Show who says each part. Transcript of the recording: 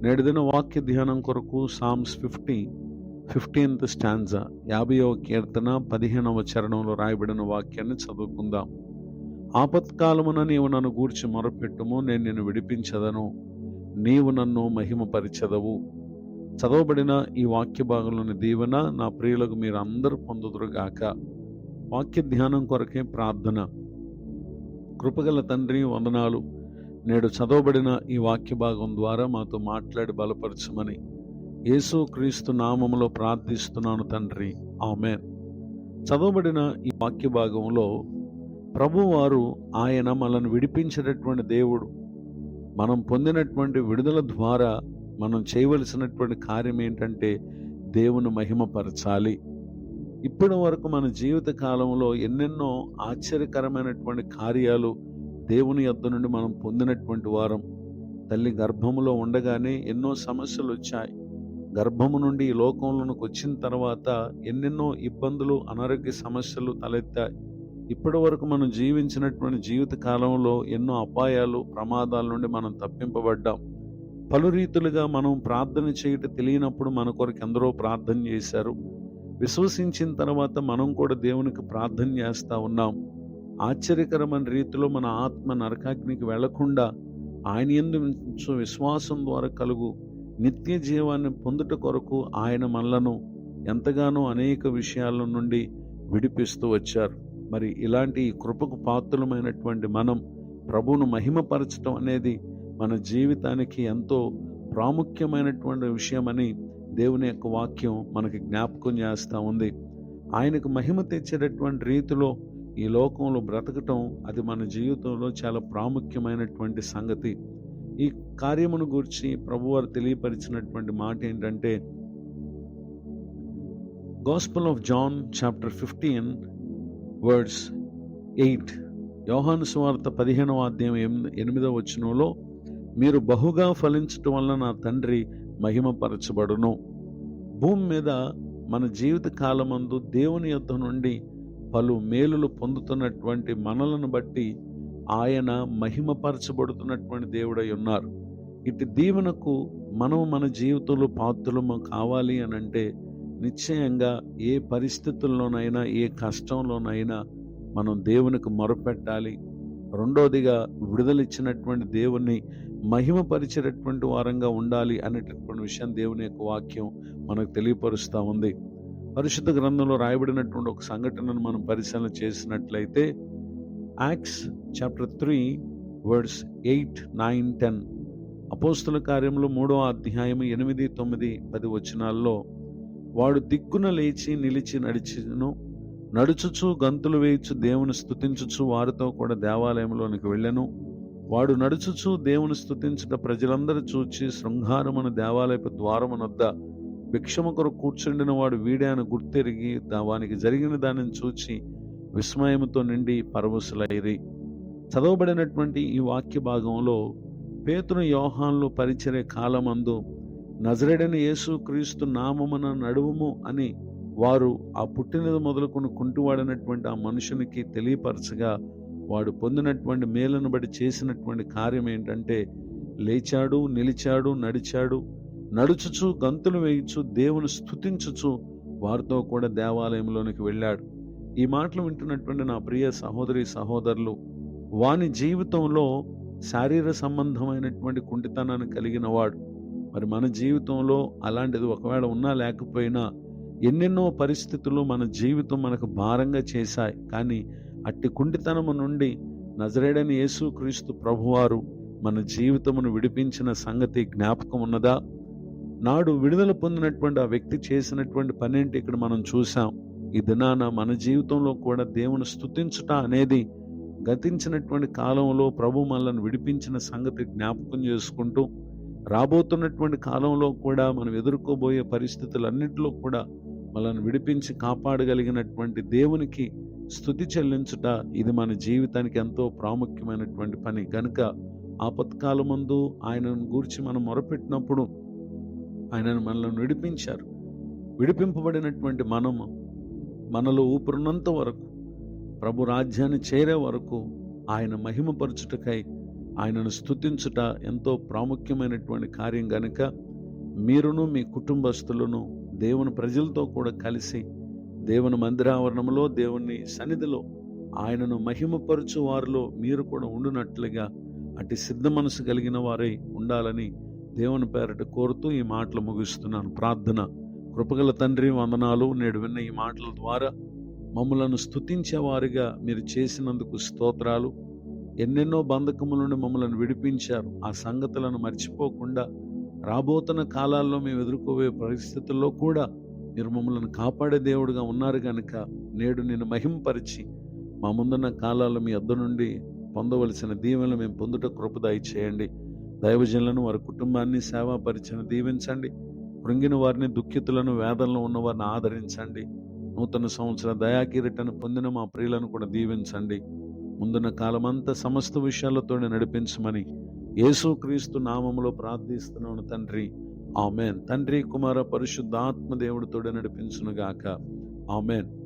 Speaker 1: నేటి దిన వాక్య ధ్యానం కొరకు సామ్స్ 15th స్టాంజా 50వ కీర్తన 15వ చరణంలో రాయబడిన వాక్యాన్ని చదువుకుందాం. ఆపత్కాలమున నీవు నన్ను గూర్చి మొరపెట్టుము, నేను నిన్ను విడిపించదను, నీవు నన్ను మహిమపరిచెదవు. చదవబడిన ఈ వాక్య భాగంలోని దీవెన నా ప్రియులకు మీరు అందరూ పొందుదురుగాక. వాక్య ధ్యానం కొరకే ప్రార్థన. కృపగల తండ్రి, వందనాలు. నేడు చదవబడిన ఈ వాక్య భాగం ద్వారా మాతో మాట్లాడి బలపరచమని యేసు క్రీస్తు నామములో ప్రార్థిస్తున్నాను తండ్రి, ఆమేన్. చదవబడిన ఈ వాక్య భాగంలో ప్రభువారు ఆయన మనల్ని విడిపించేటటువంటి దేవుడు. మనం పొందినటువంటి విడుదల ద్వారా మనం చేయవలసినటువంటి కార్యం ఏంటంటే దేవుని మహిమపరచాలి. ఇప్పటి వరకు మన జీవిత కాలంలో ఎన్నెన్నో ఆశ్చర్యకరమైనటువంటి కార్యాలు దేవుని యొద్ద నుండి మనం పొందినటువంటి వారం. తల్లి గర్భములో ఉండగానే ఎన్నో సమస్యలు వచ్చాయి. గర్భము నుండి ఈ లోకంలోనికి వచ్చిన తర్వాత ఎన్నెన్నో ఇబ్బందులు, అనారోగ్య సమస్యలు తలెత్తాయి. ఇప్పటి వరకు మనం జీవించినటువంటి జీవిత కాలంలో ఎన్నో అపాయాలు, ప్రమాదాల నుండి మనం తప్పింపబడ్డాం. పలు రీతులుగా మనం ప్రార్థన చేయటం తెలియనప్పుడు మన కొరకు ఎందరో ప్రార్థన చేశారు. విశ్వసించిన తర్వాత మనం కూడా దేవునికి ప్రార్థన చేస్తూ ఉన్నాం. ఆశ్చర్యకరమైన రీతిలో మన ఆత్మ నరకాగ్నికి వెళ్లకుండా ఆయన యందు విశ్వాసం ద్వారా కలుగు నిత్య జీవాన్ని పొందుట కొరకు ఆయన మనలను ఎంతగానో అనేక విషయాల నుండి విడిపిస్తూ వచ్చారు. మరి ఇలాంటి కృపకు పాత్రులమైనటువంటి మనం ప్రభువును మహిమపరచడం అనేది మన జీవితానికి ఎంతో ప్రాముఖ్యమైనటువంటి విషయమని దేవుని యొక్క వాక్యం మనకి జ్ఞాపకం చేస్తూ ఉంది. ఆయనకు మహిమ తెచ్చేటటువంటి రీతిలో ఈ లోకంలో బ్రతకటం అది మన జీవితంలో చాలా ప్రాముఖ్యమైనటువంటి సంగతి. ఈ కార్యమును గురించి ప్రభువారు తెలియపరిచినటువంటి మాట ఏంటంటే, gospel of John chapter 15 words 8, యోహాను సువార్త 15వ అధ్యాయం 8వ వచనంలో, మీరు బహుగా ఫలించటం వల్ల నా తండ్రి మహిమపరచబడును. భూమి మీద మన జీవిత కాలమందు దేవుని యొద్ద నుండి పలు మేలులు పొందుతున్నటువంటి మనలను బట్టి ఆయన మహిమపరచబడుతున్నటువంటి దేవుడై ఉన్నారు. ఇటు దీవెనకు మనం మన జీవితంలో పాత్రలము కావాలి అని అంటే నిశ్చయంగా ఏ పరిస్థితుల్లోనైనా, ఏ కష్టంలోనైనా మనం దేవునికి మొరపెట్టాలి. రెండోదిగా విడుదలిచ్చినటువంటి దేవుణ్ణి మహిమపరిచేటటువంటి వారంగా ఉండాలి అనేటటువంటి విషయం దేవుని యొక్క వాక్యం మనకు తెలియపరుస్తూ ఉంది. పరిశుద్ధ గ్రంథంలో రాయబడినటువంటి ఒక సంఘటనను మనం పరిశీలన చేసినట్లయితే, యాక్ట్స్ చాప్టర్ 3 వర్డ్స్ 8, 9, 10, అపోస్తుల కార్యములు 3వ అధ్యాయం 8, 9, 10 వచనాల్లో, వాడు దిక్కున లేచి నిలిచి నడుచుచు గంతులు వేయుచు దేవుని స్తుతించుచు వారితో కూడా దేవాలయంలోనికి వెళ్ళెను. వాడు నడుచుచు దేవుని స్తుతించుట ప్రజలందరూ చూచి శృంగారమున దేవాలయపు ద్వారమునొద్ద భిక్షము కొరకు కూర్చుండిన వాడు వీడే అని గుర్తెరిగి వానికి జరిగిన దానిని చూచి విస్మయముతో నిండి పరవశులైరి. చదవబడినటువంటి ఈ వాక్య భాగంలో పేతురు, యోహానులు పరిచర్య కాలమందు నజరేయుడైన యేసు క్రీస్తు నామమున నడువుము అని వారు ఆ పుట్టినది మొదలుకొని కుంటువాడినటువంటి ఆ మనుషునికి తెలియపరచగా, వాడు పొందినటువంటి మేలును బట్టి చేసినటువంటి కార్యం ఏంటంటే, లేచాడు, నిలిచాడు, నడిచాడు, నడుచుచు గంతులు వేయుచు దేవుని స్తుతించుచు వారితో కూడా దేవాలయంలోనికి వెళ్ళాడు. ఈ మాటలు వింటున్నటువంటి నా ప్రియ సహోదరి సహోదరులు, వాని జీవితంలో శారీర సంబంధమైనటువంటి కుంటితనాన్ని కలిగిన వాడు. మరి మన జీవితంలో అలాంటిది ఒకవేళ ఉన్నా లేకపోయినా ఎన్నెన్నో పరిస్థితులు మన జీవితం మనకు భారంగా చేశాయి. కానీ అట్టి కుంటితనము నుండి నజరేయుడైన యేసు క్రీస్తు ప్రభువారు మన జీవితమును విడిపించిన సంగతి జ్ఞాపకం ఉన్నదా? నాడు విడుదల పొందినటువంటి ఆ వ్యక్తి చేసినటువంటి పనేంటి ఇక్కడ మనం చూసాం. ఈ దినాన మన జీవితంలో కూడా దేవుని స్తుతించుట అనేది గతించినటువంటి కాలంలో ప్రభు మనల్ని విడిపించిన సంగతి జ్ఞాపకం చేసుకుంటూ, రాబోతున్నటువంటి కాలంలో కూడా మనం ఎదుర్కోబోయే పరిస్థితులన్నింటిలో కూడా మనల్ని విడిపించి కాపాడగలిగినటువంటి దేవునికి స్తుతి చెల్లించుట ఇది మన జీవితానికి ఎంతో ప్రాముఖ్యమైనటువంటి పని. కనుక ఆపత్కాలమందు ఆయనను గూర్చి మనం మొరపెట్టినప్పుడు ఆయనను మనల్ని విడిపించారు. విడిపింపబడినటువంటి మనలో ఊపిరున్నంత వరకు, ప్రభు రాజ్యాన్ని చేరే వరకు ఆయన మహిమపరచుటకై ఆయనను స్తుతించుట ఎంతో ప్రాముఖ్యమైనటువంటి కార్యం గనుక మీరును మీ కుటుంబస్తులను దేవుని ప్రజలతో కూడా కలిసి దేవుని మందిరావరణంలో దేవుని సన్నిధిలో ఆయనను మహిమపరచు వారిలో మీరు కూడా ఉండునట్లుగా అటు సిద్ధ మనసు కలిగిన వారై ఉండాలని దేవుని పేరట కోరుతూ ఈ మాటలు ముగిస్తున్నాను. ప్రార్థన. కృపగల తండ్రి, వందనాలు. నేడు విన్న ఈ మాటల ద్వారా మమ్మలను స్తుతించేవారిగా మీరు చేసినందుకు స్తోత్రాలు. ఎన్నెన్నో బంధకముల నుండి మమ్మల్ని విడిపించారు. ఆ సంగతులను మర్చిపోకుండా రాబోతున్న కాలాల్లో మేము ఎదుర్కోబోయే పరిస్థితుల్లో కూడా మీరు మమ్మల్ని కాపాడే దేవుడుగా ఉన్నారు కనుక నేడు నేను మహింపరిచి మా ముందున్న కాలాల్లో మీ వద్ద నుండి పొందవలసిన దీవెనలు మేము పొందుట కృప దయచేయండి. దైవజనులను, వారి కుటుంబాన్ని, సేవా పరిచయం దీవించండి. కృంగిన వారిని, దుఃఖితులను, వేదనలో ఉన్న వారిని ఆదరించండి. నూతన సంవత్సర దయాకిరీటాన్ని పొందిన మా ప్రియులను కూడా దీవించండి. ముందున్న కాలమంతా సమస్త విషయాలతో నడిపించమని యేసుక్రీస్తు నామములో ప్రార్థిస్తున్నాను తండ్రి. ఆమెన్. తండ్రి, కుమార, పరిశుద్ధాత్మ దేవుడితో నడిపించునుగాక. ఆమెన్.